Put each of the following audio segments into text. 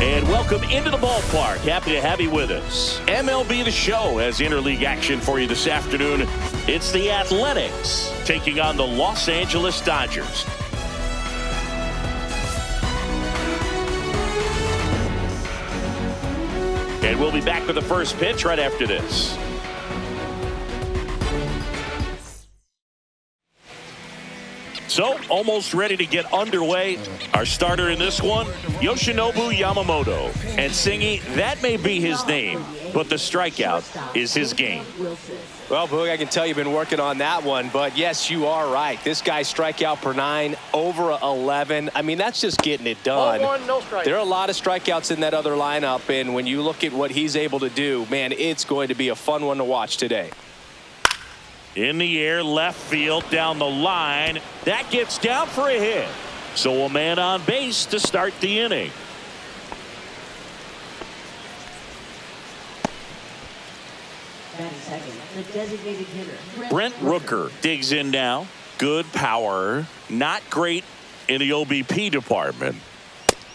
And welcome into the ballpark. Happy to have you with us. MLB The Show has interleague action for you this afternoon. It's the Athletics taking on the Los Angeles Dodgers. And we'll be back with the first pitch right after this. So, almost ready to get underway. Our starter in this one, Yoshinobu Yamamoto. And Singy, that may be his name, but the strikeout is his game. Well, Boog, I can tell you've been working on that one, but yes, you are right. This guy's strikeout per 9, over 11. I mean, that's just getting it done. There are a lot of strikeouts in that other lineup, and when you look at what he's able to do, man, it's going to be a fun one to watch today. In the air, left field, down the line. That gets down for a hit. So a man on base to start the inning. The designated hitter, Brent Rooker digs in now. Good power. Not great in the OBP department.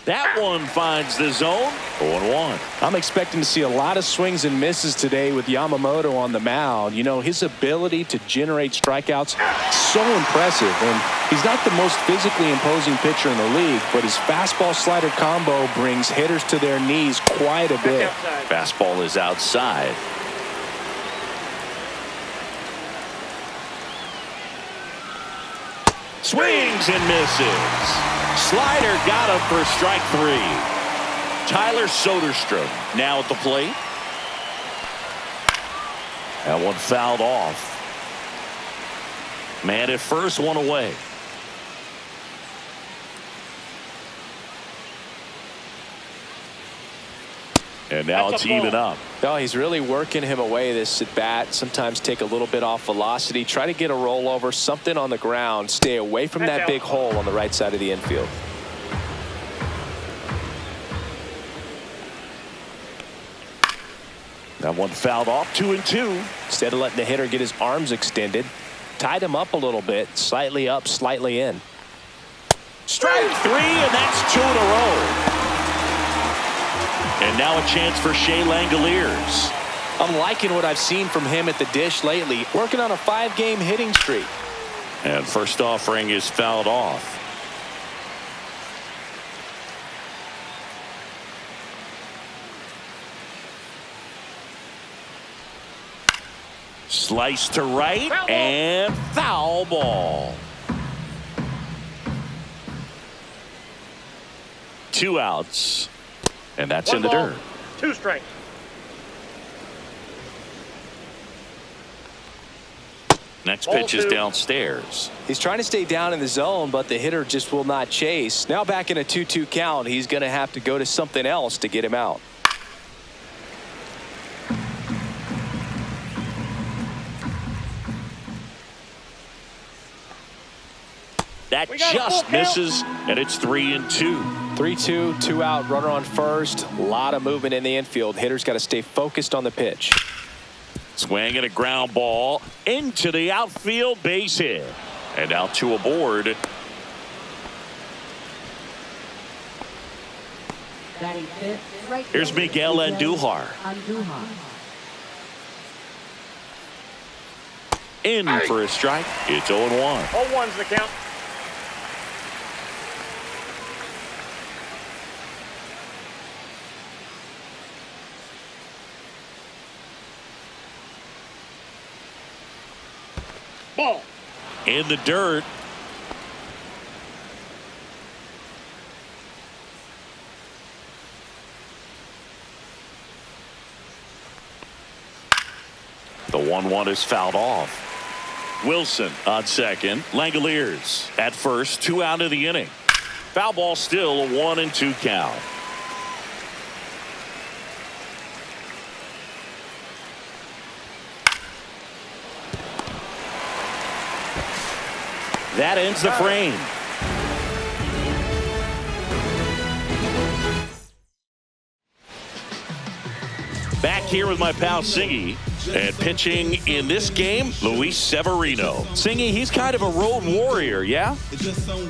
That one finds the zone. 0-1. I'm expecting to see a lot of swings and misses today with Yamamoto on the mound. You know, his ability to generate strikeouts, so impressive. And he's not the most physically imposing pitcher in the league, but his fastball slider combo brings hitters to their knees quite a bit. Fastball is outside. Swings and misses. Slider got him for strike 3. Tyler Soderstrom now at the plate. That one fouled off. Man at first, one away. And now it's even up. Oh, he's really working him away this at bat. Sometimes take a little bit off velocity. Try to get a rollover, something on the ground. Stay away from that big hole on the right side of the infield. That one fouled off. 2-2. Instead of letting the hitter get his arms extended, tied him up a little bit. Slightly up, slightly in. Strike 3, and that's 2 in a row. And now a chance for Shea Langoliers. I'm liking what I've seen from him at the dish lately. Working on a 5-game hitting streak. And first offering is fouled off. Slice to right and foul ball. 2 outs. And that's in the dirt. 2 strikes. Next pitch is downstairs. He's trying to stay down in the zone, but the hitter just will not chase. Now back in a 2-2 count, he's going to have to go to something else to get him out. That just misses, and it's 3-2. 3-2, 2 out, runner on first. A lot of movement in the infield. Hitter's got to stay focused on the pitch. Swing and a ground ball into the outfield, base hit. And now 2 aboard. Here's Miguel Andujar. In for a strike. It's 0-1. 0-1's the count. Ball. In the dirt. The 1-1 is fouled off. Wilson on second. Langoliers at first. 2 out of the inning. Foul ball, still a 1-2 count. That ends the frame. Back here with my pal Singy. And pitching in this game, Luis Severino. Singy, he's kind of a road warrior, yeah?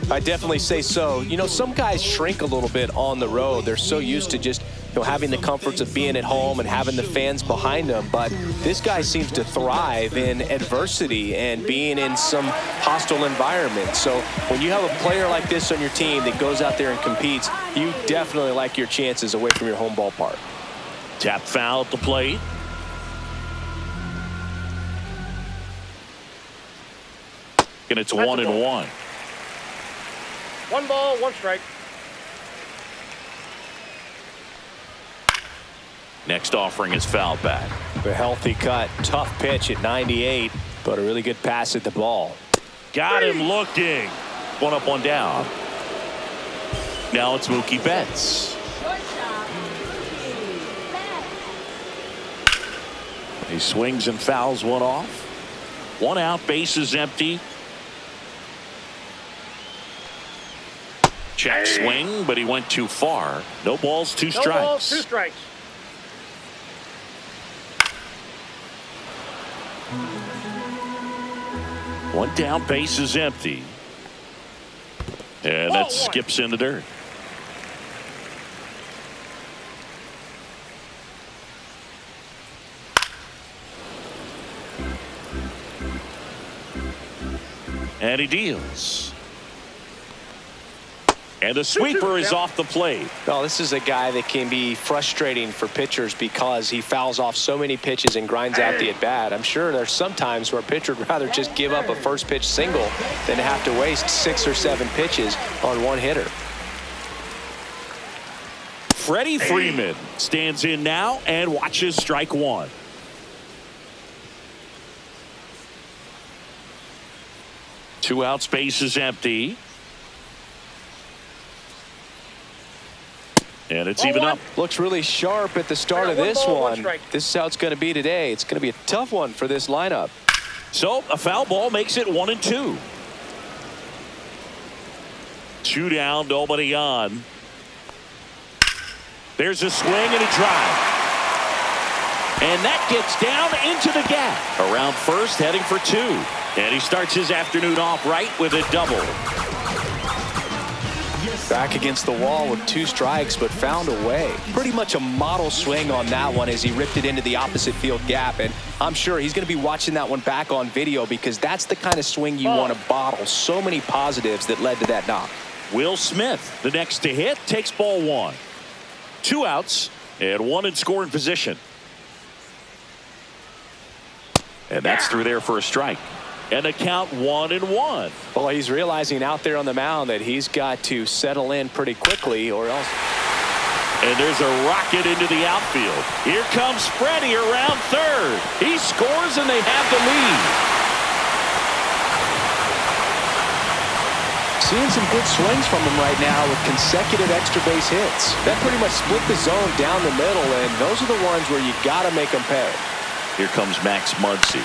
I definitely say so. You know, some guys shrink a little bit on the road. They're so used to just, having the comforts of being at home and having the fans behind them. But this guy seems to thrive in adversity and being in some hostile environment. So when you have a player like this on your team that goes out there and competes, you definitely like your chances away from your home ballpark. Tap foul at the plate. And it's 1-1. 1 ball, 1 strike. Next offering is foul back. A healthy cut, tough pitch at 98, but a really good pass at the ball. Got him looking. 1 up, 1 down. Now it's Mookie Betts. He swings and fouls 1 off. 1 out, bases empty. Check swing, but he went too far. No balls, 2 strikes. No balls, 2 strikes. One down, base is empty. And that skips in the dirt. And he deals. And the sweeper is off the plate. Well, this is a guy that can be frustrating for pitchers because he fouls off so many pitches and grinds out the at-bat. I'm sure there's some times where a pitcher would rather just give up a first pitch single than have to waste 6 or 7 pitches on one hitter. Freddie Freeman stands in now and watches strike 1. Two outs, base is empty. And it's even up. Looks really sharp at the start of this one. This is how it's going to be today. It's going to be a tough one for this lineup. So a foul ball makes it 1-2. 2 down, nobody on. There's a swing and a drive. And that gets down into the gap. Around first, heading for 2. And he starts his afternoon off right with a double. Back against the wall with 2 strikes, but found a way. Pretty much a model swing on that one as he ripped it into the opposite field gap. And I'm sure he's going to be watching that one back on video because that's the kind of swing you want to bottle. So many positives that led to that knock. Will Smith, the next to hit, takes ball 1. 2 outs and 1 in scoring position. And that's through there for a strike. And a count 1-1. Well, he's realizing out there on the mound that he's got to settle in pretty quickly or else. And there's a rocket into the outfield. Here comes Freddie around third. He scores and they have the lead. Seeing some good swings from him right now with consecutive extra base hits. That pretty much split the zone down the middle, and those are the ones where you got to make them pay. Here comes Max Muncy.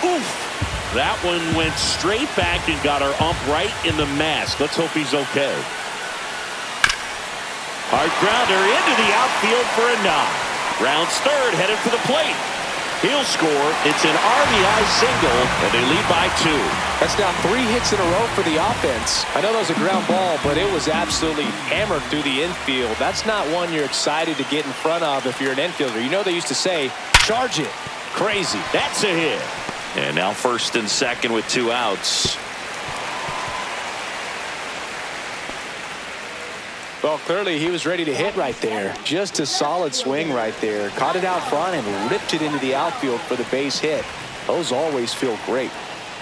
Oof. That one went straight back and got our ump right in the mask. Let's hope he's okay. Hard grounder into the outfield for a knock. Rounds third, headed for the plate. He'll score. It's an RBI single, and they lead by 2. That's now 3 hits in a row for the offense. I know that was a ground ball, but it was absolutely hammered through the infield. That's not one you're excited to get in front of if you're an infielder. You know they used to say, charge it. Crazy. That's a hit. And now first and second with 2 outs. Well, clearly he was ready to hit right there. Just a solid swing right there. Caught it out front and ripped it into the outfield for the base hit. Those always feel great.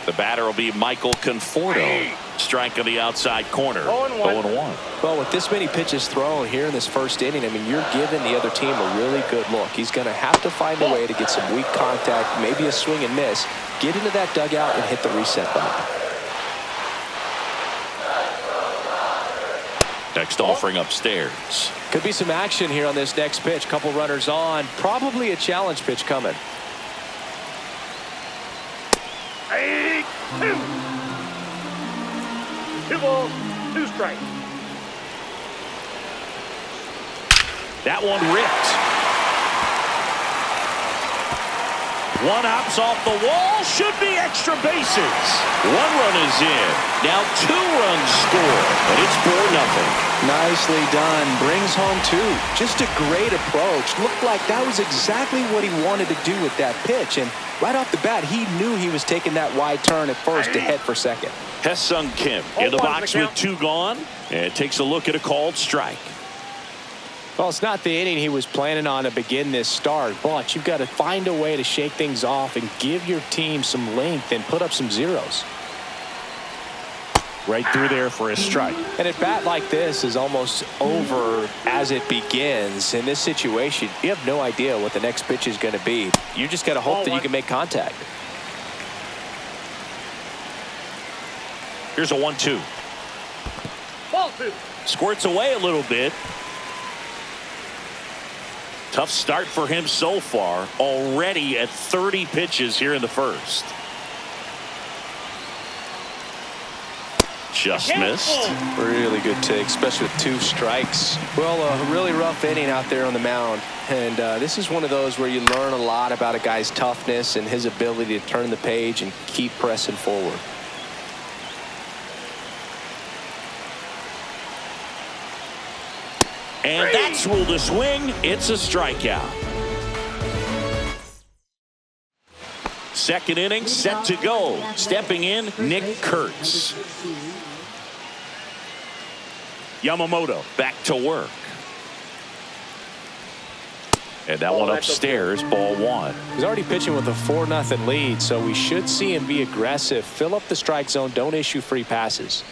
The batter will be Michael Conforto. Strike on the outside corner. 0-1. Well, with this many pitches thrown here in this first inning, I mean, you're giving the other team a really good look. He's going to have to find a way to get some weak contact, maybe a swing and miss, get into that dugout and hit the reset button. Next offering upstairs. Could be some action here on this next pitch. Couple runners on. Probably a challenge pitch coming. 2 balls, 2 strikes. That one ripped. One hops off the wall. Should be extra bases. One run is in. Now 2 runs score. And it's 4-0. Nicely done. Brings home 2. Just a great approach. Looked like that was exactly what he wanted to do with that pitch. And right off the bat, he knew he was taking that wide turn at first to head for second. Hesung Kim in the box with 2 gone. And takes a look at a called strike. Well, it's not the inning he was planning on to begin this start, but you've got to find a way to shake things off and give your team some length and put up some zeros. Right through there for a strike. And a bat like this is almost over as it begins. In this situation, you have no idea what the next pitch is going to be. You just got to hope that you can make contact. Here's a 1-2. Ball 2. Squirts away a little bit. Tough start for him so far. Already at 30 pitches here in the first. Just missed. Really good take, especially with 2 strikes. Well, a really rough inning out there on the mound. And this is one of those where you learn a lot about a guy's toughness and his ability to turn the page and keep pressing forward. And that's ruled a swing. It's a strikeout. Second inning set to go. Stepping in, Nick Kurtz. Yamamoto back to work. And that one upstairs, ball 1. He's already pitching with a 4-0 lead, so we should see him be aggressive. Fill up the strike zone. Don't issue free passes.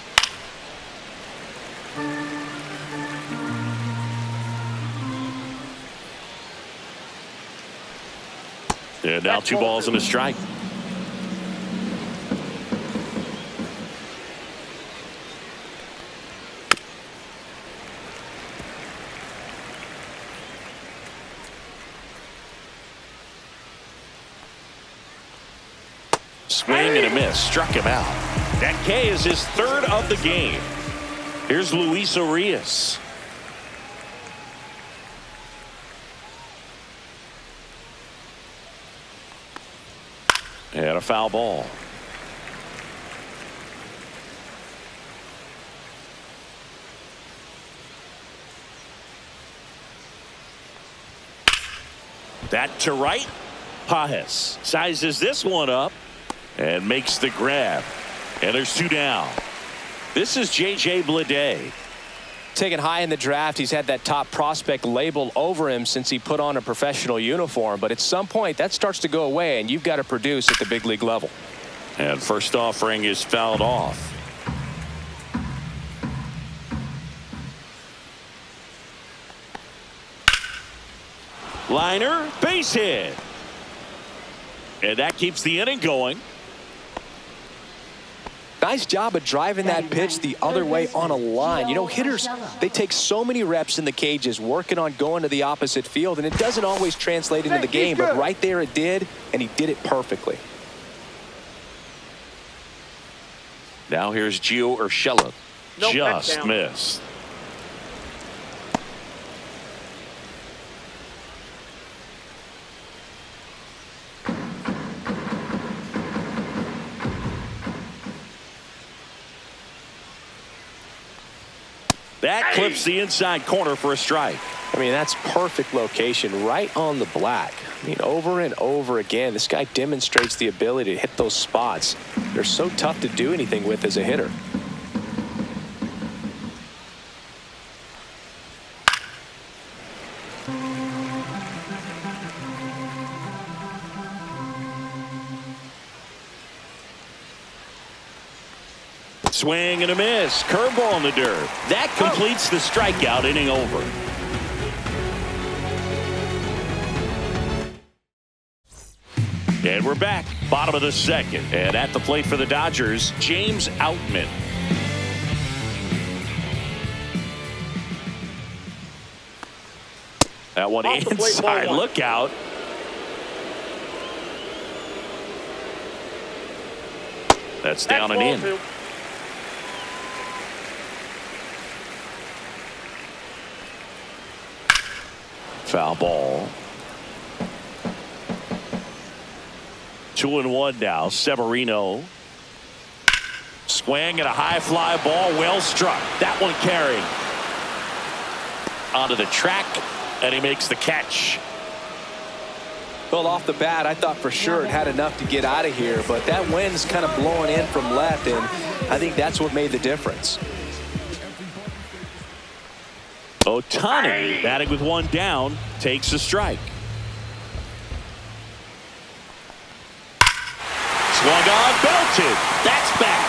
And now 2 balls and a strike. Swing and a miss. Struck him out. That K is his 3rd of the game. Here's Luis Urias. And a foul ball. That to right. Pajes sizes this one up and makes the grab. And there's 2 down. This is J.J. Bleday. Taken high in the draft, he's had that top prospect label over him since he put on a professional uniform. But at some point, that starts to go away, and you've got to produce at the big league level. And first offering is fouled off. Liner, base hit. And that keeps the inning going. Nice job of driving that pitch the other way on a line. You know, hitters, they take so many reps in the cages working on going to the opposite field, and it doesn't always translate into the game, but right there it did, and he did it perfectly. Now here's Gio Urshela. Just missed. That clips the inside corner for a strike. I mean, that's perfect location, right on the black. I mean, over and over again, this guy demonstrates the ability to hit those spots. They're so tough to do anything with as a hitter. Swing and a miss. Curveball in the dirt. That completes the strikeout. Inning over. And we're back. Bottom of the second. And at the plate for the Dodgers, James Outman. That one inside. Look out. That's down and in. Foul ball. 2-1 now. Severino. Swing and a high fly ball. Well struck. That one carried onto the track, and he makes the catch. Well, off the bat, I thought for sure it had enough to get out of here, but that wind's kind of blowing in from left, and I think that's what made the difference. Ohtani, batting with one down, takes a strike. Swung on, belted. That's back.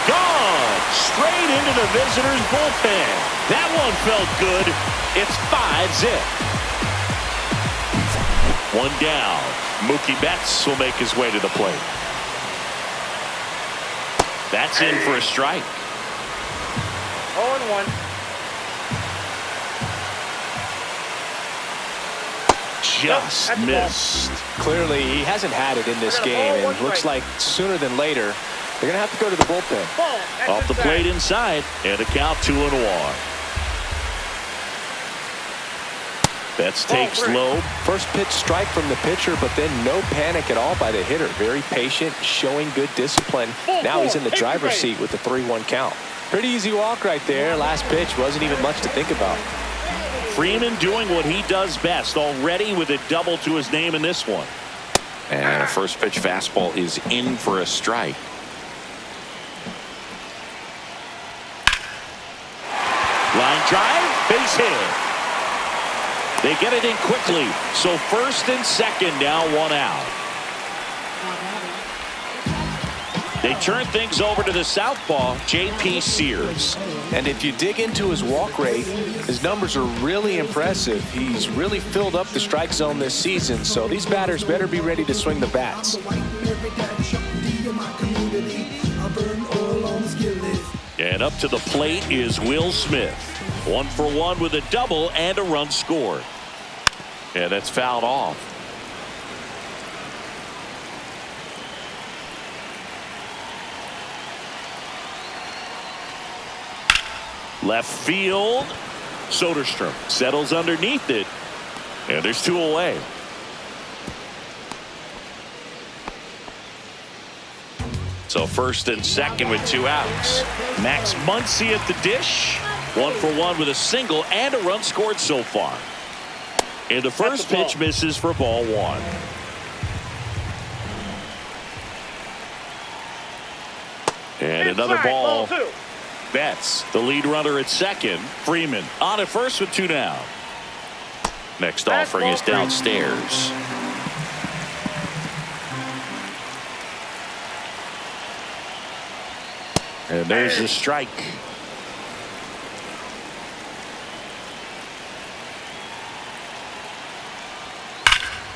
Gone. Straight into the visitors' bullpen. That one felt good. It's 5-zip. One down. Mookie Betts will make his way to the plate. That's in for a strike. 0-1. Just missed. Clearly, he hasn't had it in this game, and looks like sooner than later, they're going to have to go to the bullpen. Off the plate inside, and a count 2-1. Betts takes low. First pitch strike from the pitcher, but then no panic at all by the hitter. Very patient, showing good discipline. Now he's in the driver's seat with the 3-1 count. Pretty easy walk right there. Last pitch wasn't even much to think about. Freeman doing what he does best, already with a double to his name in this one. And a first pitch fastball is in for a strike. Line drive, base hit. They get it in quickly, so first and second now, one out. They turn things over to the southpaw, J.P. Sears. And if you dig into his walk rate, his numbers are really impressive. He's really filled up the strike zone this season, so these batters better be ready to swing the bats. And up to the plate is Will Smith. 1-for-1 with a double and a run scored. And that's fouled off. Left field. Soderstrom settles underneath it. And there's two away. So first and second with two outs. Max Muncy at the dish. 1-for-1 with a single and a run scored so far. And the first pitch misses for ball one. And another ball. Betts, the lead runner at second. Freeman on at first with two down. Next offering is downstairs. And there's the strike.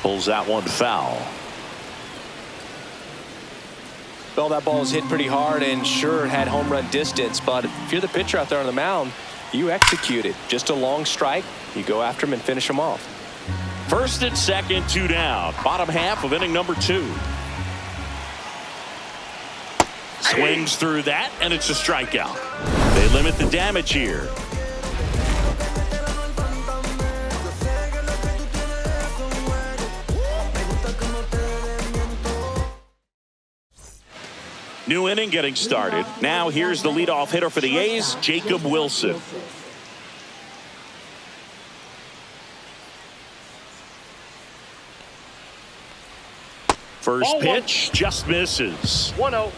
Pulls that one foul. Well, that ball was hit pretty hard and sure had home run distance, but if you're the pitcher out there on the mound, you execute it. Just a long strike, you go after him and finish him off. First and second, two down. Bottom half of inning number 2. Swings through that, and it's a strikeout. They limit the damage here. New inning getting started. Now here's the leadoff hitter for the A's, Jacob Wilson. First pitch just misses. 1-0.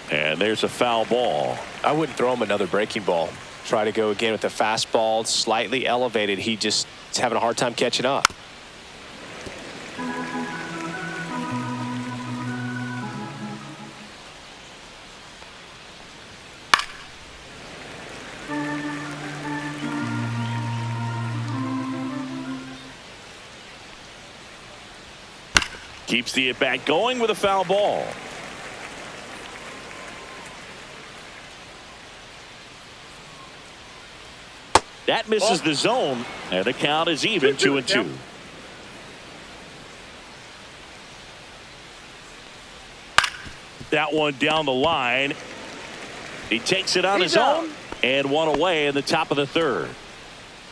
And there's a foul ball. I wouldn't throw him another breaking ball. Try to go again with the fastball, slightly elevated. He just is having a hard time catching up. Keeps the at-bat going with a foul ball. That misses the zone, and the count is even 2-2. That one down the line. He takes it on his own, And one away in the top of the third.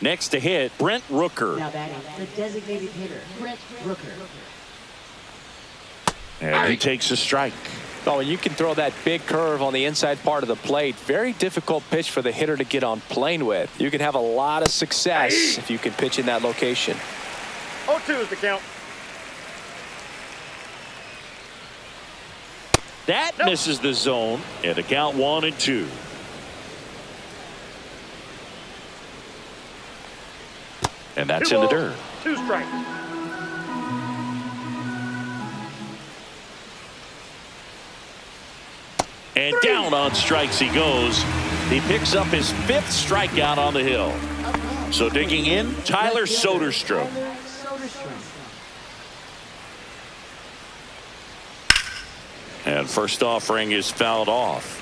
Next to hit, Brent Rooker. Now batting, the designated hitter, Brent Rooker. And he takes a strike. Oh, and you can throw that big curve on the inside part of the plate. Very difficult pitch for the hitter to get on plane with. You can have a lot of success if you can pitch in that location. 0-2 is the count. That misses the zone. And the count 1-2. And that's in the dirt. 2 strikes. And down on strikes he goes. He picks up his 5th strikeout on the hill. So digging in, Tyler Soderstrom. And first offering is fouled off.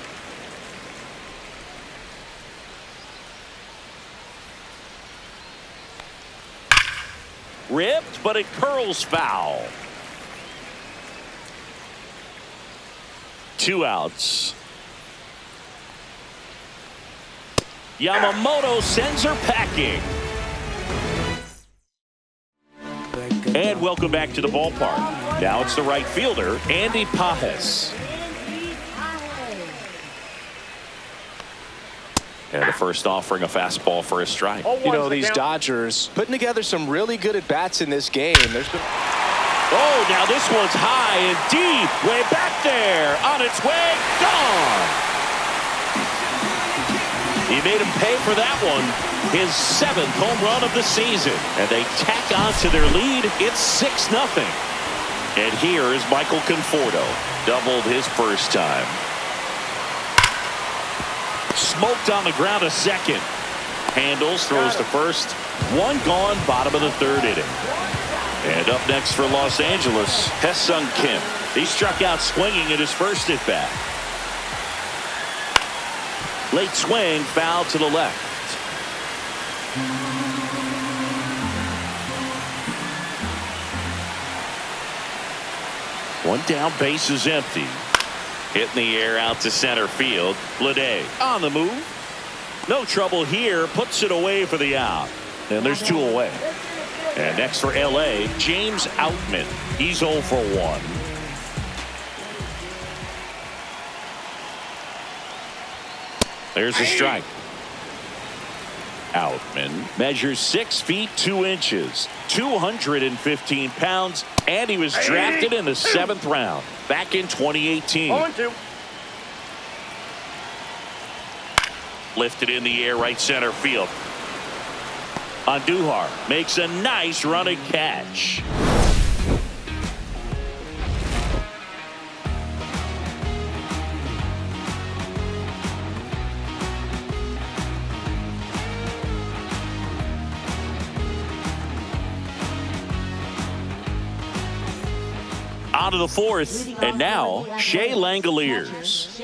Ripped, but it curls foul. 2 outs. Yamamoto sends her packing. And welcome back to the ballpark. Now it's the right fielder, Andy Pajes. And the first offering a fastball for a strike. You know, these Dodgers putting together some really good at-bats in this game. There's been... Oh, now this one's high and deep. Way back there. On its way. Gone. He made him pay for that one. His 7th home run of the season. And they tack on to their lead. It's 6-0. And here is Michael Conforto. Doubled his first time. Smoked on the ground a second. Handles, throws to first. 1 gone, bottom of the 3rd inning. And up next for Los Angeles, Hae-Sung Kim. He struck out swinging at his first at bat. Late swing, foul to the left. One down, base is empty. Hit in the air out to center field. Bleday on the move. No trouble here. Puts it away for the out. And there's 2 away. And next for L.A., James Outman. He's 0 for 1. There's a strike. Outman measures 6 feet 2 inches, 215 pounds, and he was drafted in the 7th round back in 2018. 0-2. Lifted in the air right center field. Andujar makes a nice running catch. On to the 4th, and now Shea Langoliers.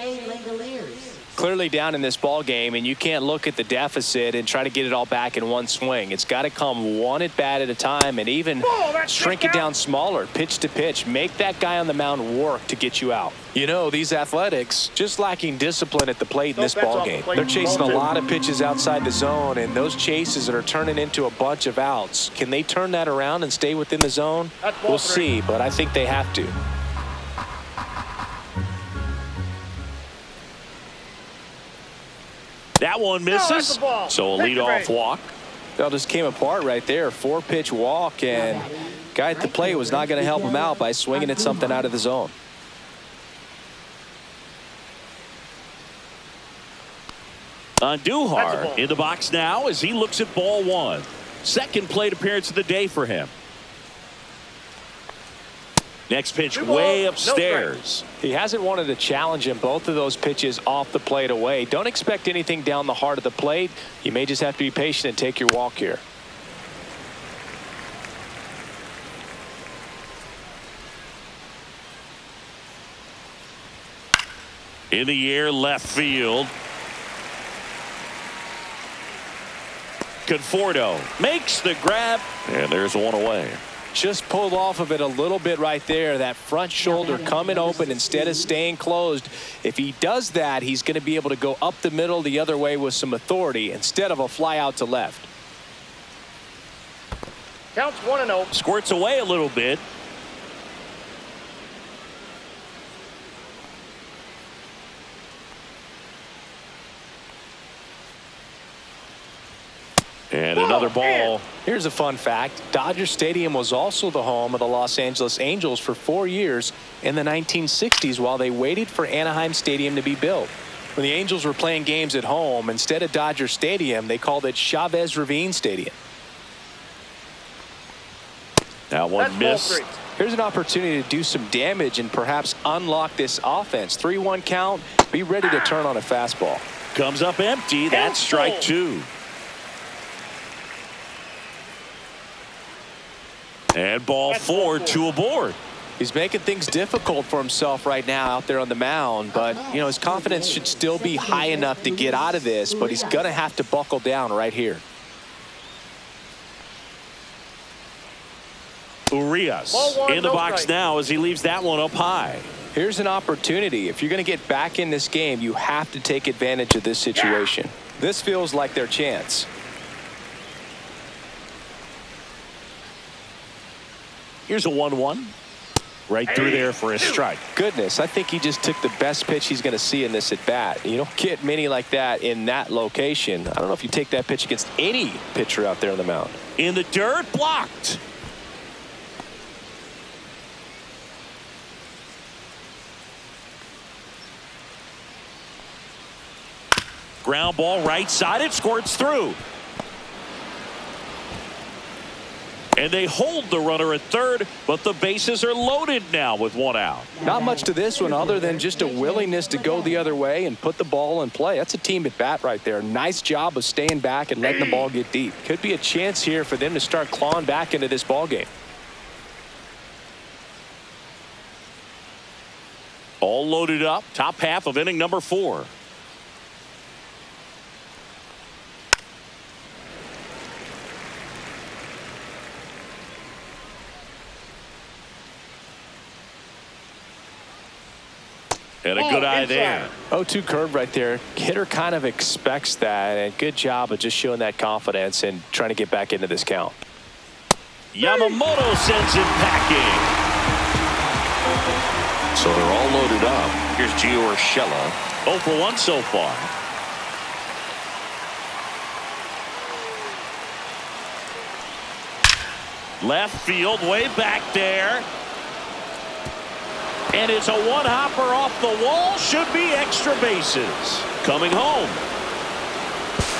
Clearly down in this ball game, and you can't look at the deficit and try to get it all back in one swing. It's got to come one at bat at a time, and even shrink it down smaller, pitch to pitch. Make that guy on the mound work to get you out. You know, these Athletics just lacking discipline at the plate in this ball game. They're chasing a lot of pitches outside the zone, and those chases that are turning into a bunch of outs. Can they turn that around and stay within the zone? We'll see, but I think they have to. That one misses, so a leadoff walk. That just came apart right there. 4-pitch walk, and guy at the plate was not going to help him out by swinging at something out of the zone. Andujar in the box now as he looks at ball 1. Second plate appearance of the day for him. Next pitch way upstairs. He hasn't wanted to challenge him. Both of those pitches off the plate away. Don't expect anything down the heart of the plate. You may just have to be patient and take your walk here. In the air, left field. Conforto makes the grab, and there's one away. just pulled off of it a little bit right there. That front shoulder coming open instead of staying closed. If he does that, he's going to be able to go up the middle the other way with some authority instead of a fly out to left. Counts 1-0. Squirts away a little bit. And another ball. Here's a fun fact. Dodger Stadium was also the home of the Los Angeles Angels for 4 years in the 1960s while they waited for Anaheim Stadium to be built. When the Angels were playing games at home, instead of Dodger Stadium, they called it Chavez Ravine Stadium. That one missed. Here's an opportunity to do some damage and perhaps unlock this offense. 3-1 count. Be ready to turn on a fastball. Comes up empty. That's strike two. And ball four, 2 aboard. He's making things difficult for himself right now out there on the mound, but you know his confidence should still be high enough to get out of this, but he's gonna have to buckle down right here. Urias in the box now as he leaves that one up high. Here's an opportunity. If you're going to get back in this game, you have to take advantage of this situation. This feels like their chance. Here's a 1-1. Right through there for a strike. Goodness, I think he just took the best pitch he's going to see in this at bat. You don't get many like that in that location. I don't know if you take that pitch against any pitcher out there on the mound. In the dirt, blocked. Ground ball right side. It squirts through. And they hold the runner at third, but the bases are loaded now with 1 out. Not much to this one other than just a willingness to go the other way and put the ball in play. That's a team at bat right there. Nice job of staying back and letting the ball get deep. Could be a chance here for them to start clawing back into this ball game. All loaded up. Top half of inning number 4. And a good eye there. 0-2 curve right there. Hitter kind of expects that, and good job of just showing that confidence and trying to get back into this count. Yamamoto sends him packing. So they're all loaded up. Here's Gio Urshela. 0 for 1 so far. Left field, way back there. And it's a one-hopper off the wall. Should be extra bases. Coming home.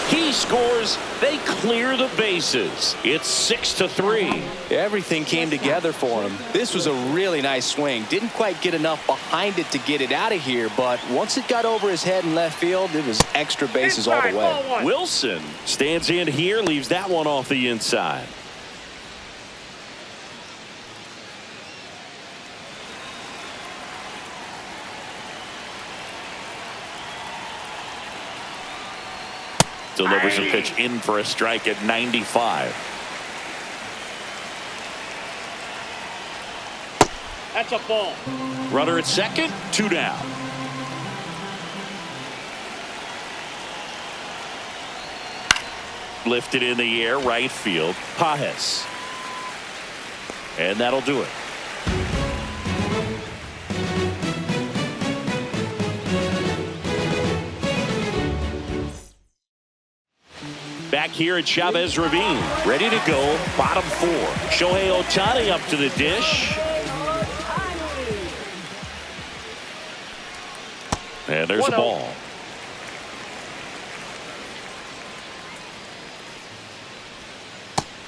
He scores. They clear the bases. It's 6-3. Everything came together for him. This was a really nice swing. Didn't quite get enough behind it to get it out of here, but once it got over his head in left field, it was extra bases all the way. Wilson stands in here, leaves that one off the inside. Delivers a pitch in for a strike at 95. That's a ball. Runner at second, 2 down. Lifted in the air, right field, Pajes. And that'll do it. Back here at Chavez Ravine, ready to go, bottom 4. Shohei Ohtani up to the dish. And there's a ball.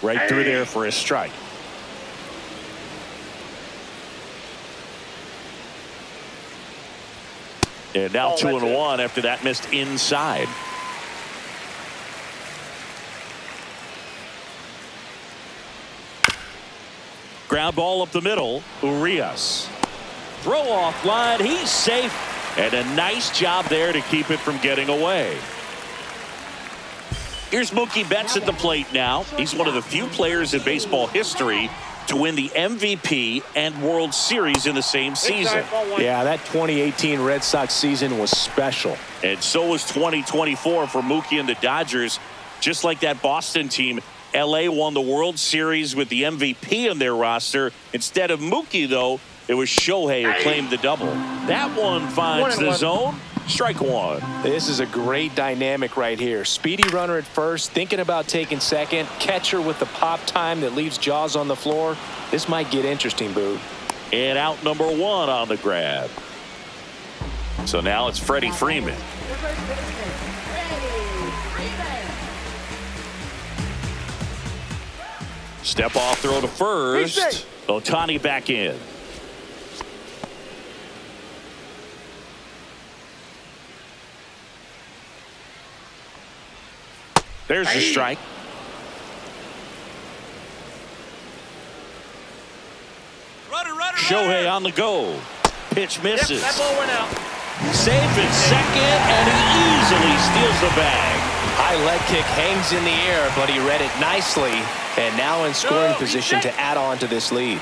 Right through there for a strike. And now 2-1 after that missed inside. Ground ball up the middle. Urias. Throw off line. He's safe. And a nice job there to keep it from getting away. Here's Mookie Betts at the plate now. He's one of the few players in baseball history to win the MVP and World Series in the same season. Yeah, that 2018 Red Sox season was special. And so was 2024 for Mookie and the Dodgers. Just like that Boston team, LA won the World Series with the MVP on their roster. Instead of Mookie, though, it was Shohei who claimed the double. That one finds the zone. Strike one. This is a great dynamic right here. Speedy runner at first, thinking about taking second. Catcher with the pop time that leaves Jaws on the floor. This might get interesting, Boo. And out number one on the grab. So now it's Freddie Freeman. Step off throw to first. Ohtani back in. There's the strike. Shohei on the go. Pitch misses. That ball went out. Safe at second, and he easily steals the bag. High leg kick hangs in the air, but he read it nicely, and now in scoring position to add on to this lead.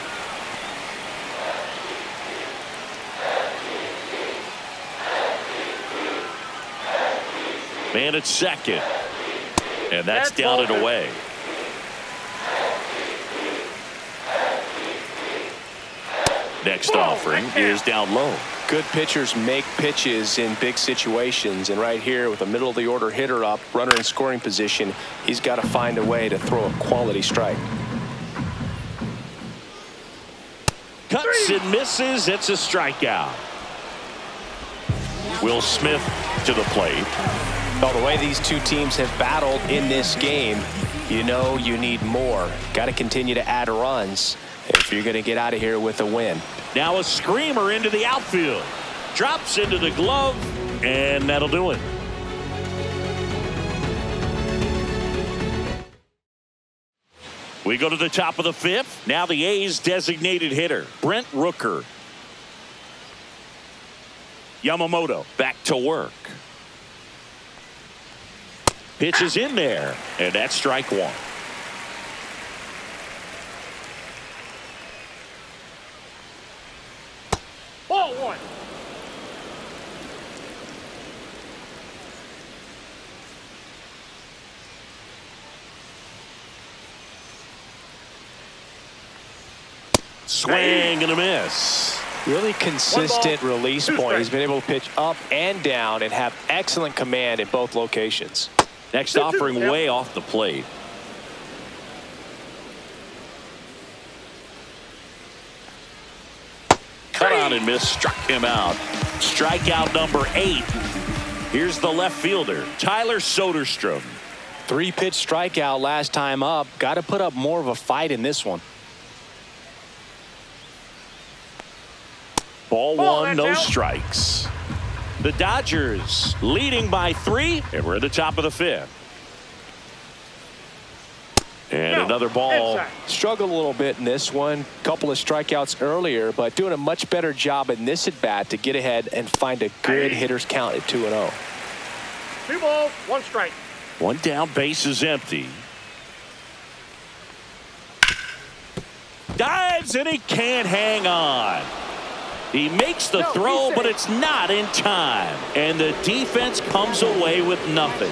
Man at second. And that's down and away. Next offering is down low. Good pitchers make pitches in big situations, and right here with a middle of the order hitter up, runner in scoring position, he's got to find a way to throw a quality strike. Cuts and misses. It's a strikeout. Will Smith to the plate. Well, the way these two teams have battled in this game, you know you need more. Got to continue to add runs if you're going to get out of here with a win. Now a screamer into the outfield. Drops into the glove, and that'll do it. We go to the top of the fifth. Now the A's designated hitter, Brent Rooker. Yamamoto back to work. Pitch is in there, and that's strike one. Ball one. Swing and a miss. Really consistent release point. He's been able to pitch up and down and have excellent command in both locations. Next offering way off the plate. Cut on and miss, struck him out. Strikeout number 8. Here's the left fielder, Tyler Soderstrom. 3-pitch strikeout last time up. Got to put up more of a fight in this one. Ball one, no strikes. The Dodgers leading by 3, and we're at the top of the 5th. And another ball. Struggled a little bit in this one. Couple of strikeouts earlier, but doing a much better job in this at bat to get ahead and find a good hitter's count at 2-0. 2 balls, 1 strike. One down, base is empty. Dives, and he can't hang on. He makes the throw, but it's not in time. And the defense comes away with nothing.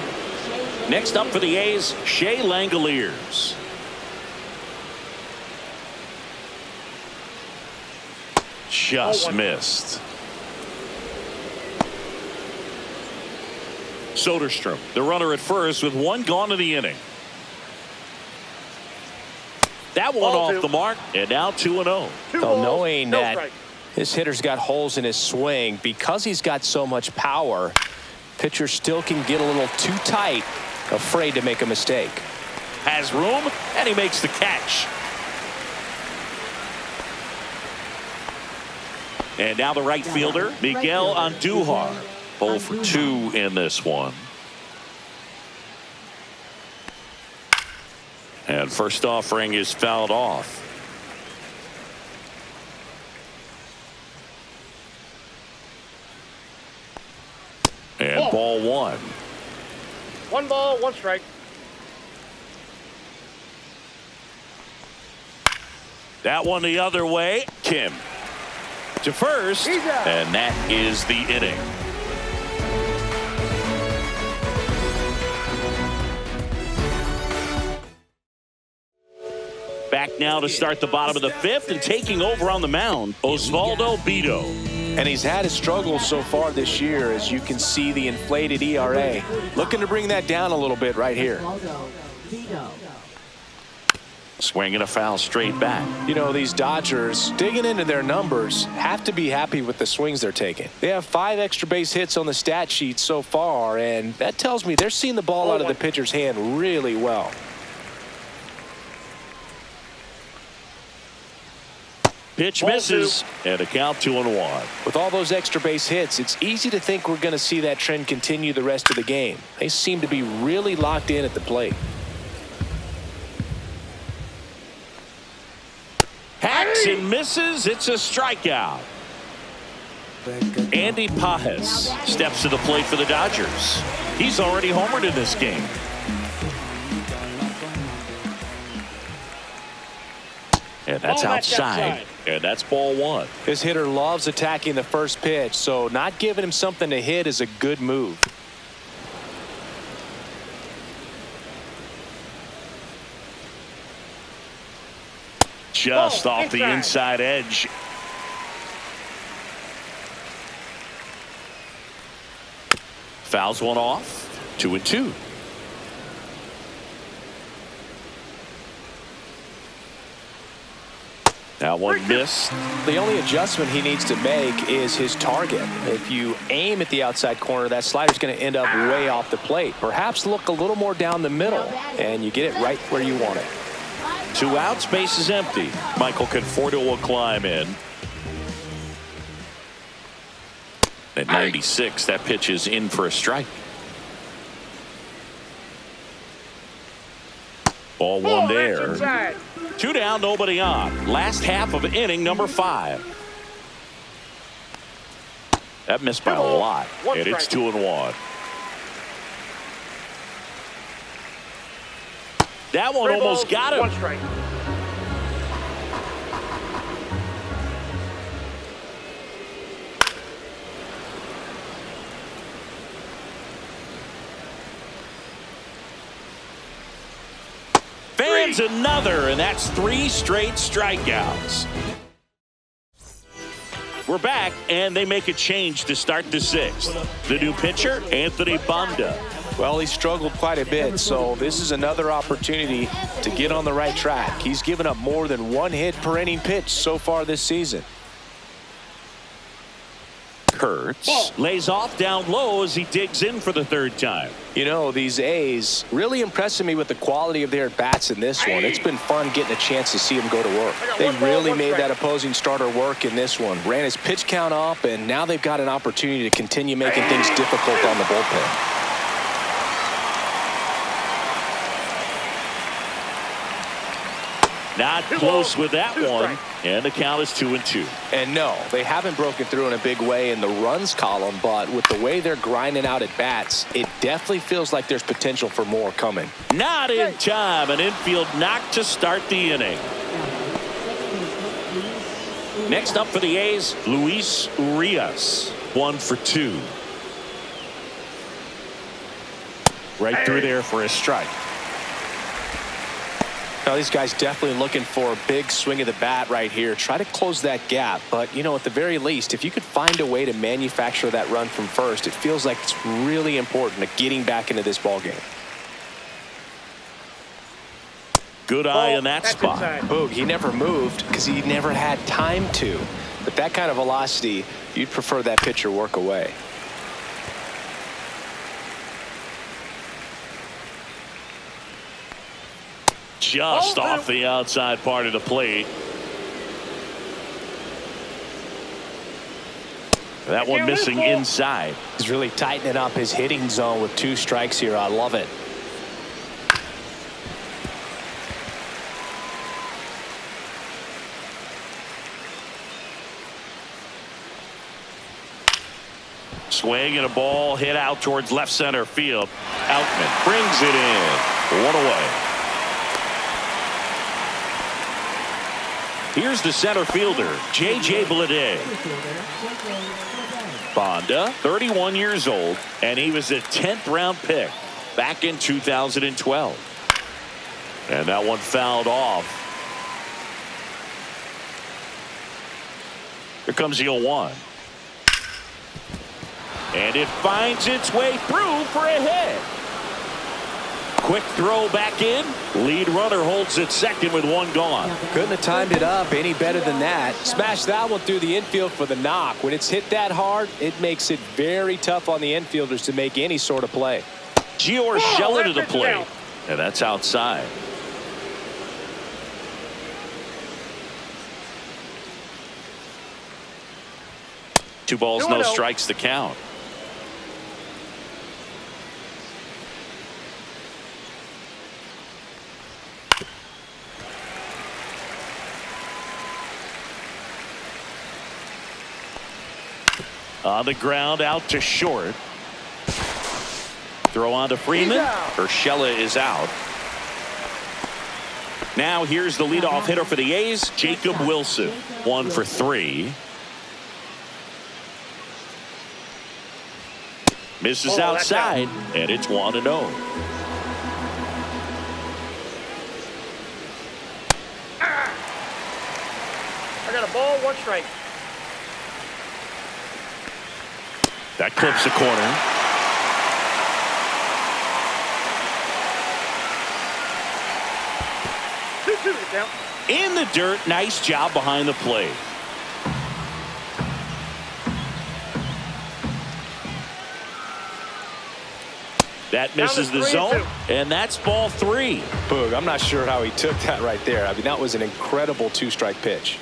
Next up for the A's, Shea Langoliers. Just missed. Soderstrom, the runner at first with 1 gone in the inning. That one off the mark, and now 2-0. So knowing that this hitter's got holes in his swing, because he's got so much power, pitcher still can get a little too tight, afraid to make a mistake. Has room, and he makes the catch. And now the right fielder, Miguel Andujar. 0 for 2 in this one. And first offering is fouled off. And ball 1. 1 ball, 1 strike. That one the other way. Kim to first, and that is the inning. Back now to start the bottom of the fifth, and taking over on the mound, Osvaldo Bido. And he's had his struggles so far this year, as you can see the inflated ERA. Looking to bring that down a little bit right here. Swinging a foul straight back. You know, these Dodgers, digging into their numbers, have to be happy with the swings they're taking. They have 5 extra base hits on the stat sheet so far, and that tells me they're seeing the ball out of the pitcher's hand really well. Pitch misses, and a count 2-1. With all those extra base hits, it's easy to think we're going to see that trend continue the rest of the game. They seem to be really locked in at the plate. Hacks and misses. It's a strikeout. Andy Pajes steps to the plate for the Dodgers. He's already homered in this game. And that's outside. And that's ball one. This hitter loves attacking the first pitch, so not giving him something to hit is a good move. Just off the inside edge. Fouls one off. 2-2. That one missed. The only adjustment he needs to make is his target. If you aim at the outside corner, that slider's going to end up way off the plate. Perhaps look a little more down the middle, and you get it right where you want it. 2 outs, base is empty. Michael Conforto will climb in. At 96, that pitch is in for a strike. Ball one there. 2 down, nobody on. Last half of inning number 5. That missed by a lot, and it's 2-1. That one almost got him. 1 strike. Fans another, and that's 3 straight strikeouts. We're back, and they make a change to start the 6th. The new pitcher, Anthony Banda. Well, he struggled quite a bit, so this is another opportunity to get on the right track. He's given up more than 1 hit per inning pitch so far this season. Kurtz lays off down low as he digs in for the 3rd time. You know, these A's really impressing me with the quality of their at-bats in this one. It's been fun getting a chance to see them go to work. They really made that opposing starter work in this one. Ran his pitch count up, and now they've got an opportunity to continue making things difficult on the bullpen. Not close with that one, and the count is 2-2. And no, they haven't broken through in a big way in the runs column, but with the way they're grinding out at bats, it definitely feels like there's potential for more coming. Not in time. An infield knock to start the inning. Next up for the A's, Luis Urias. 1 for 2. Right through there for a strike. Now, these guys definitely looking for a big swing of the bat right here. Try to close that gap. But, you know, at the very least, if you could find a way to manufacture that run from first, it feels like it's really important to getting back into this ball game. Good eye in that spot. Boog, he never moved because he never had time to. But that kind of velocity, you'd prefer that pitcher work away. Just off the outside part of the plate. That one missing inside. He's really tightening up his hitting zone with 2 strikes here. I love it. Swing and a ball hit out towards left center field. Outman brings it in. 1 away. Here's the center fielder, J.J. Bleday. Bonda, 31 years old, and he was a 10th round pick back in 2012. And that one fouled off. Here comes the 0-1. And it finds its way through for a hit. Quick throw back in. Lead runner holds at second with one gone. Couldn't have timed it up any better than that. Smash that one through the infield for the knock. When it's hit that hard, it makes it very tough on the infielders to make any sort of play. Gio Urshela to the plate. And that's outside. Two balls, no strikes, the count. On the ground, out to short. Throw on to Freeman. Urshela is out. Now here's the leadoff hitter for the A's, Jacob Wilson. 1 for 3. Misses outside, and it's 1-0. I got a ball, 1 strike. That clips the corner. In the dirt, nice job behind the plate. That misses the zone, and that's ball 3. Boog, I'm not sure how he took that right there. I mean, that was an incredible 2-strike pitch.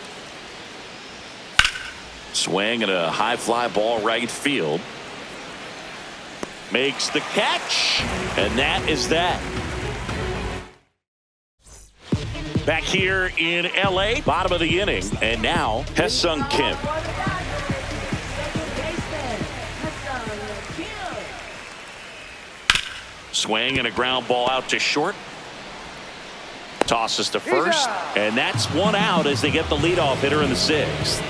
Swing and a high fly ball right field. Makes the catch, and that is that. Back here in L.A., bottom of the inning, and now Ha-Seong Kim. Swing and a ground ball out to short. Tosses to first, and that's 1 out as they get the leadoff hitter in the 6th.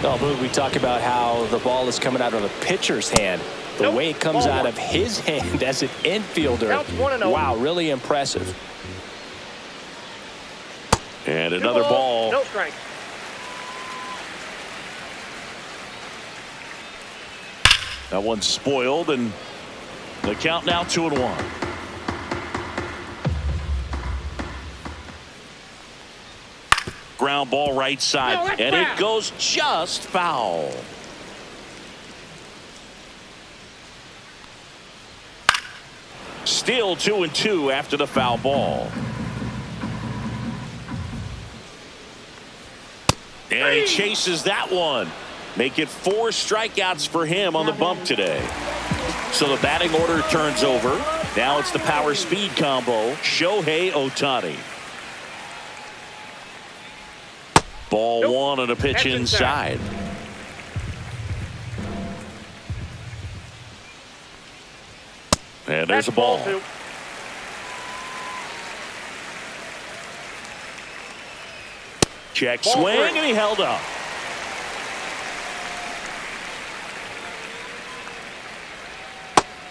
Oh, Boog, we talk about how the ball is coming out of the pitcher's hand. The way it comes out of his hand as an infielder. Wow, really impressive. And another ball. No strike. That one's spoiled, and the count now 2-1. Ground ball right side, and it goes just foul. Still 2-2 after the foul ball. And he chases that one. Make it 4 strikeouts for him on the bump today. So the batting order turns over. Now it's the power speed combo. Shohei Ohtani. Ball 1 on a pitch inside. And there's a ball. Check swing, and he held up.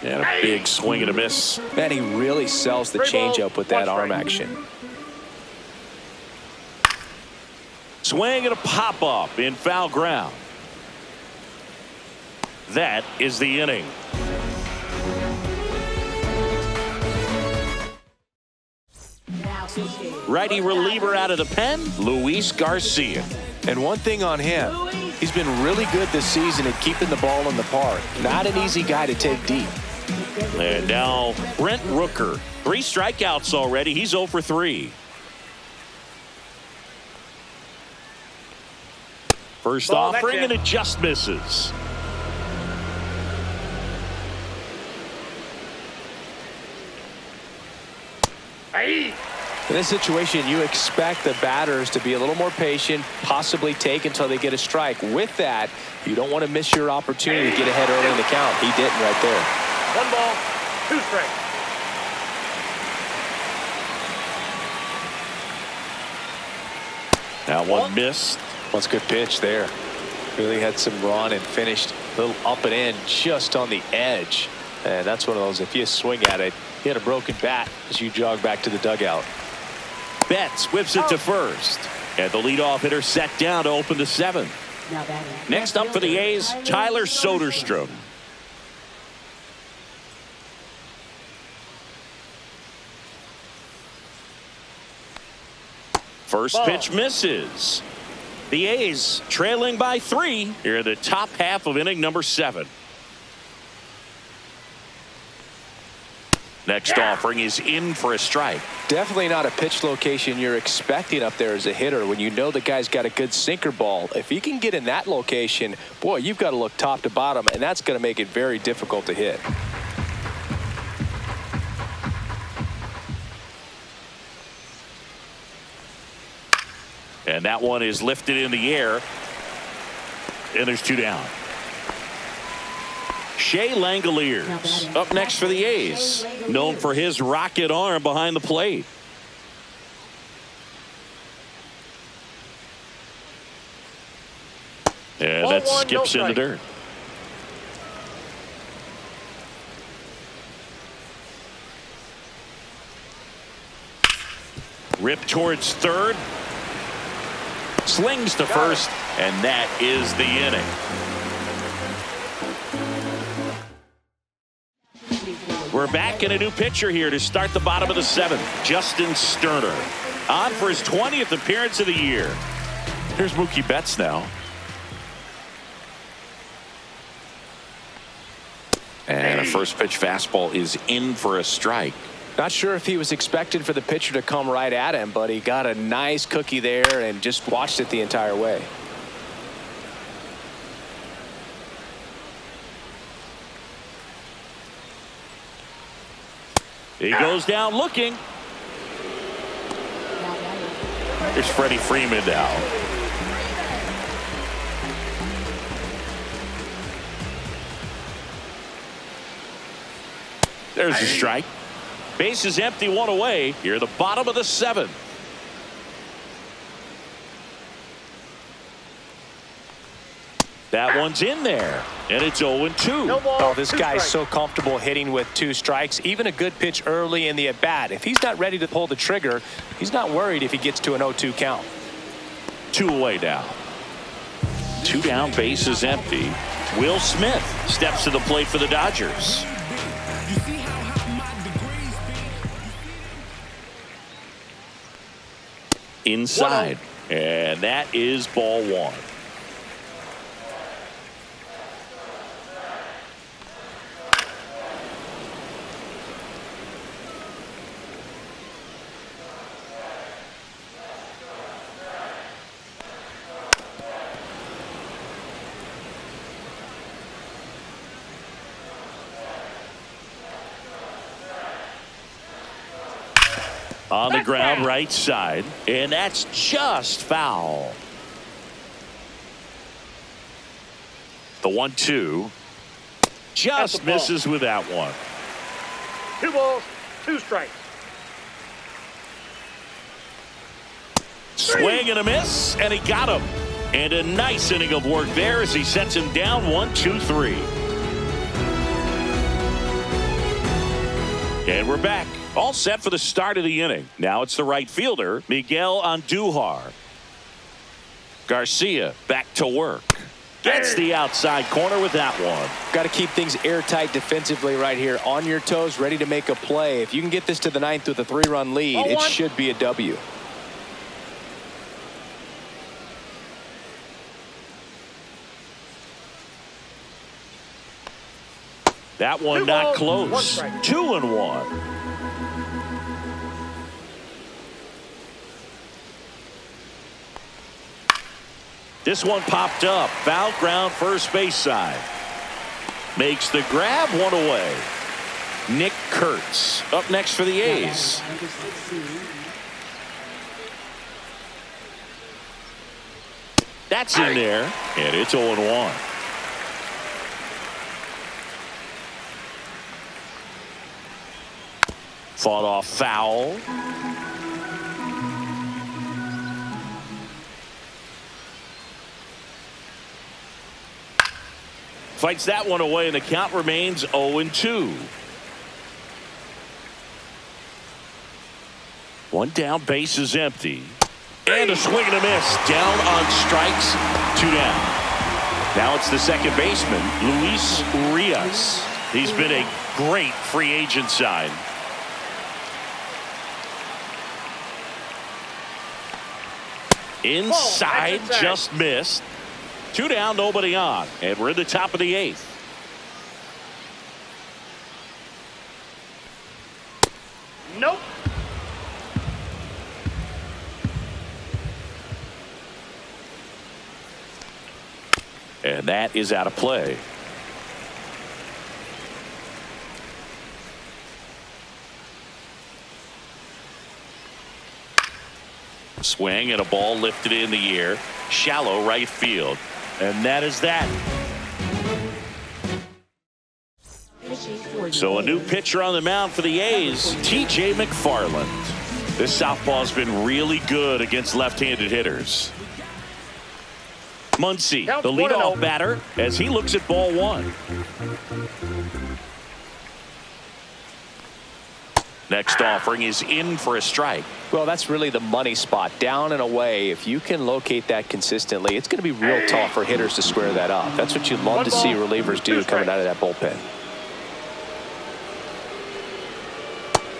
And a big swing and a miss. Man, he really sells the changeup with that arm action. Swing and a pop-up in foul ground. That is the inning. Righty reliever out of the pen, Luis Garcia. And one thing on him, he's been really good this season at keeping the ball in the park. Not an easy guy to take deep. And now Brent Rooker. 3 strikeouts already. He's 0 for 3. First offering, and it just misses. In this situation, you expect the batters to be a little more patient, possibly take until they get a strike. With that, you don't want to miss your opportunity to get ahead early in the count. He didn't right there. 1 ball, 2 strikes. That one missed. That's a good pitch there. Really had some run and finished a little up and in just on the edge. And that's one of those, if you swing at it, you had a broken bat as you jog back to the dugout. Betts whips it to first. And the leadoff hitter set down to open the seventh. Next up for the A's, Tyler Soderstrom. First pitch misses. The A's trailing by 3 here in the top half of inning number 7. Next offering is in for a strike. Definitely not a pitch location you're expecting up there as a hitter when you know the guy's got a good sinker ball. If he can get in that location, boy, you've got to look top to bottom, and that's going to make it very difficult to hit. And that one is lifted in the air. And there's 2 down. Shea Langoliers up next for the A's, known for his rocket arm behind the plate. And that skips in the dirt. Rip towards third. Slings to first, and that is the inning. We're back in a new pitcher here to start the bottom of the 7th. Justin Sterner on for his 20th appearance of the year. Here's Mookie Betts now. And a first pitch fastball is in for a strike. Not sure if he was expecting for the pitcher to come right at him, but he got a nice cookie there and just watched it the entire way. He goes down looking. Here's Freddie Freeman now. There's a strike. Base is empty, 1 away. Here at the bottom of the 7th. That one's in there, and it's 0-2. No ball, Oh, this 2 guy's strikes. so comfortable hitting with 2 strikes. Even a good pitch early in the at-bat. If he's not ready to pull the trigger, he's not worried if he gets to an 0-2 count. 2 away now. 2 down, base is empty. Will Smith steps to the plate for the Dodgers. Inside, and that is ball 1. On the ground, right side, and that's just foul. The 1-2 just misses with that one. 2 balls, 2 strikes. Swing and a miss, and he got him. And a nice inning of work there as he sets him down 1-2-3. And we're back. All set for the start of the inning. Now it's the right fielder, Miguel Andujar. Garcia back to work. Gets the outside corner with that one. Got to keep things airtight defensively right here. On your toes, ready to make a play. If you can get this to the 9th with a 3-run lead, it should be a W. That one 2 not balls, close. 1 strike. 2-1. This one popped up. Foul ground, first base side. Makes the grab, 1 away. Nick Kurtz up next for the A's. That's in there, and it's 0-1. Fought off foul. Fights that one away, and the count remains 0-2. One down, base is empty. And a swing and a miss. Down on strikes, 2 down. Now it's the second baseman, Luis Urias. He's been a great free agent sign. Inside, just missed. 2 down, nobody on. And we're in the top of the 8th. Nope. And that is out of play. Swing and a ball lifted in the air. Shallow right field. And that is that. So a new pitcher on the mound for the A's, T.J. McFarland. This southpaw's been really good against left-handed hitters. Muncy, the leadoff batter, as he looks at ball 1. Next offering is in for a strike. Well, that's really the money spot. Down and away. If you can locate that consistently, it's going to be real tough for hitters to square that up. That's what you'd love to see relievers do coming out of that bullpen.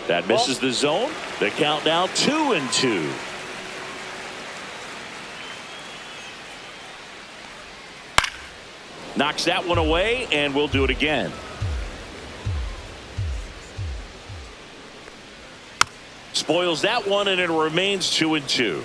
That misses the zone. The count now 2-2. Knocks that one away, and we'll do it again. Spoils that one, and it remains 2-2.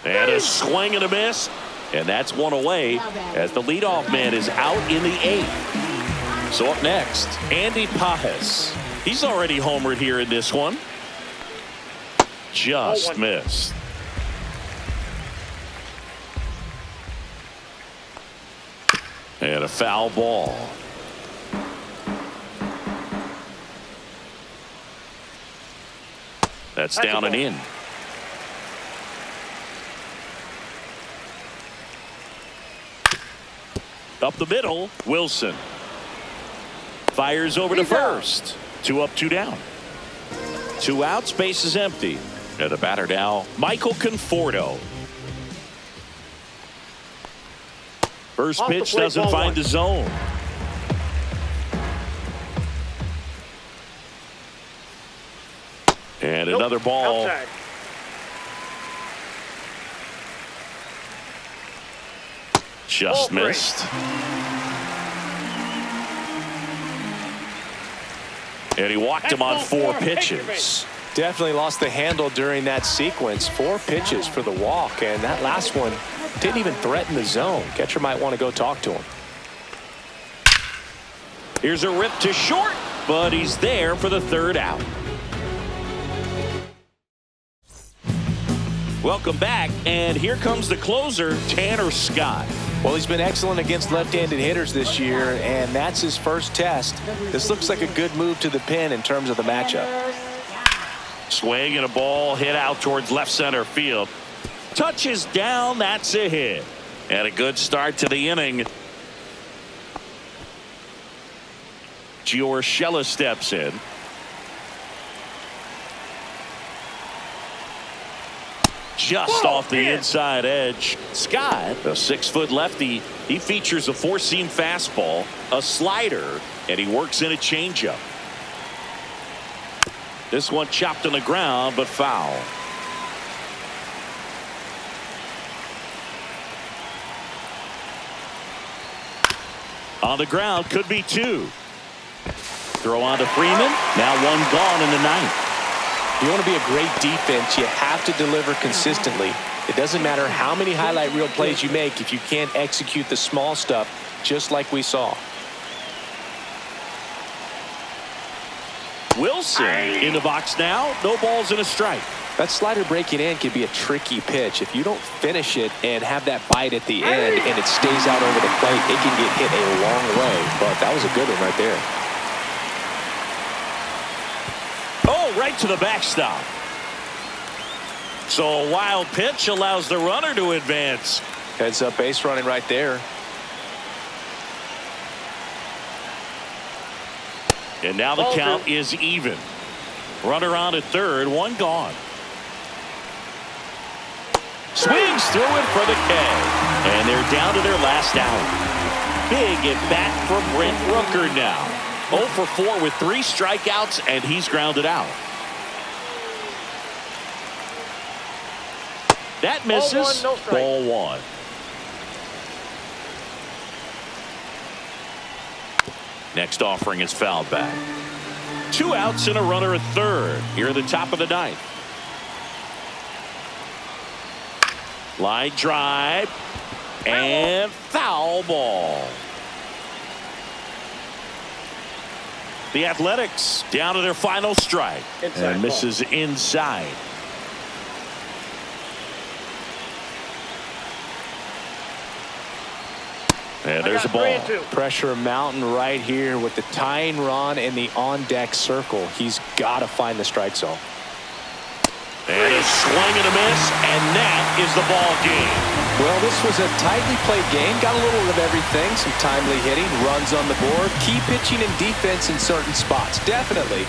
And a swing and a miss, and that's one away as the leadoff man is out in the 8th. So up next, Andy Pajes. He's already homered here in this one. Just missed. And a foul ball. That's down and in. Up the middle, Wilson. Fires over to first. 2 up, 2 down. 2 outs, base is empty. And the batter now, Michael Conforto. First pitch doesn't find the zone. And another ball. Outside. Just missed. And he walked him on 4 pitches. Definitely lost the handle during that sequence. 4 pitches for the walk, and that last one didn't even threaten the zone. Catcher might want to go talk to him. Here's a rip to short, but he's there for the 3rd out. Welcome back, and here comes the closer, Tanner Scott. Well, he's been excellent against left-handed hitters this year, and that's his first test. This looks like a good move to the pin in terms of the matchup. Swing and a ball hit out towards left center field. Touches down, that's a hit. And a good start to the inning. Giorgella steps in. Just off the inside edge. Scott, a 6-foot lefty, he features a 4-seam fastball, a slider, and he works in a changeup. This one chopped on the ground, but foul. On the ground, could be 2. Throw on to Freeman. Now 1 gone in the 9th. You want to be a great defense, you have to deliver consistently. It doesn't matter how many highlight reel plays you make if you can't execute the small stuff, just like we saw. Wilson in the box now. No balls and a strike. That slider breaking in can be a tricky pitch. If you don't finish it and have that bite at the end and it stays out over the plate, it can get hit a long way. But that was a good one right there. Oh, right to the backstop. So a wild pitch allows the runner to advance. Heads up base running right there. And now the count is even. Runner on at third, one gone. Swings through it for the K. And they're down to their last out. Big at bat for Brent Rooker now. 0 for 4 with 3 strikeouts, and he's grounded out. That misses. Ball 1. Next offering is fouled back. 2 outs and a runner at third here at the top of the 9th. Line drive and foul ball. The Athletics down to their final strike. And misses inside. And there's a ball. Pressure mountain right here with the tying run in the on-deck circle. He's got to find the strike zone. And a swing and a miss, and that is the ball game. Well, this was a tightly played game. Got a little of everything. Some timely hitting, runs on the board, key pitching and defense in certain spots. Definitely